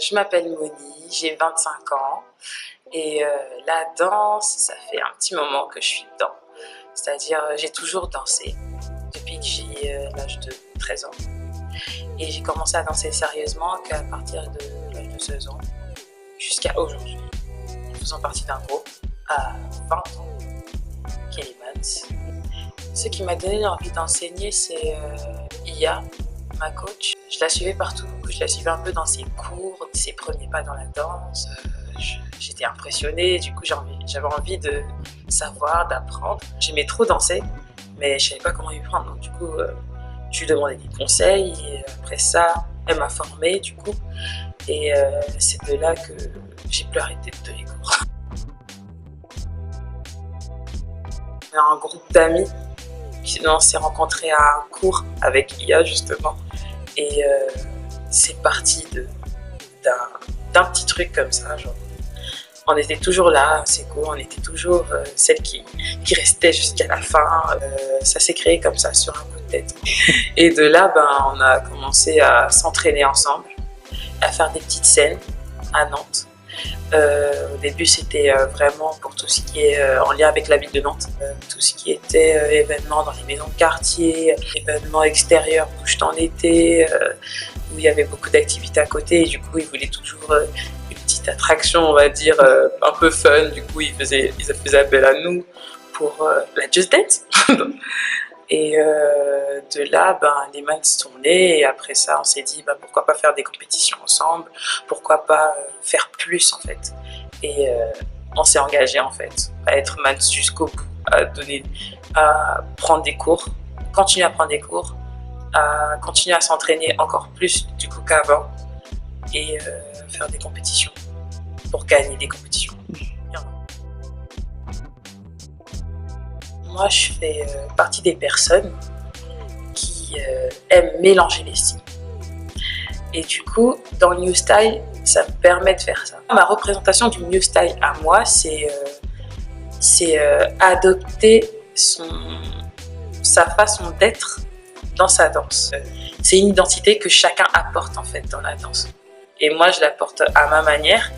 Je m'appelle Moni, j'ai 25 ans et la danse, ça fait un petit moment que je suis dedans. C'est-à-dire, j'ai toujours dansé depuis que j'ai l'âge de 13 ans. Et j'ai commencé à danser sérieusement qu'à partir de l'âge de 16 ans jusqu'à aujourd'hui, en faisant partie d'un groupe à 20 ans, Kelly Mans. Ce qui m'a donné l'envie d'enseigner, c'est Iya, ma coach. Je la suivais partout, je la suivais un peu dans ses cours, ses premiers pas dans la danse. J'étais impressionnée, du coup j'avais envie de savoir, d'apprendre. J'aimais trop danser, mais je savais pas comment y prendre. Donc du coup, je lui demandais des conseils et après ça, elle m'a formée du coup. Et c'est de là que j'ai pu arrêter de donner cours. On a un groupe d'amis on s'est rencontrés à un cours avec Iya justement. Et c'est parti d'un petit truc comme ça, genre. On était toujours là, c'est cool, on était toujours celle qui restait jusqu'à la fin. Ça s'est créé comme ça, sur un coup de tête. Et de là, on a commencé à s'entraîner ensemble, à faire des petites scènes à Nantes. Au début, c'était vraiment pour tout ce qui est en lien avec la ville de Nantes. Tout ce qui était événements dans les maisons de quartier, événements extérieurs où je t'en étais, où il y avait beaucoup d'activités à côté. Et du coup, ils voulaient toujours une petite attraction, on va dire, un peu fun. Du coup, ils faisaient appel à nous pour la Just Dance. Et de là, les mains sont nées et après ça, on s'est dit pourquoi pas faire des compétitions ensemble, pourquoi pas faire plus en fait. Et on s'est engagé en fait à être mans jusqu'au bout, à prendre des cours, continuer à prendre des cours, à continuer à s'entraîner encore plus du coup qu'avant et faire des compétitions pour gagner des compétitions. Moi, je fais partie des personnes qui aiment mélanger les styles. Et du coup, dans le New Style, ça me permet de faire ça. Ma représentation du New Style à moi, c'est adopter sa façon d'être dans sa danse. C'est une identité que chacun apporte en fait dans la danse. Et moi, je l'apporte à ma manière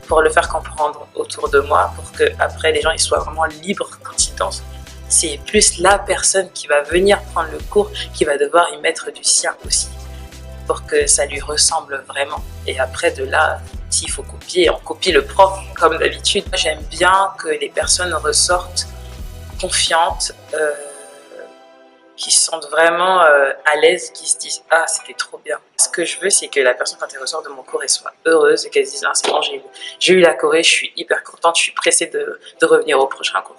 pour le faire comprendre autour de moi, pour que après les gens ils soient vraiment libres quand ils dansent. C'est plus la personne qui va venir prendre le cours qui va devoir y mettre du sien aussi pour que ça lui ressemble vraiment. Et après de là, s'il faut copier, on copie le prof comme d'habitude. J'aime bien que les personnes ressortent confiantes, qui se sentent vraiment à l'aise, qui se disent « Ah, c'était trop bien ». Ce que je veux, c'est que la personne, quand elle ressort de mon cours, elle soit heureuse et qu'elle se dise « Ah, c'est bon, j'ai eu la choré, je suis hyper contente, je suis pressée de revenir au prochain cours ».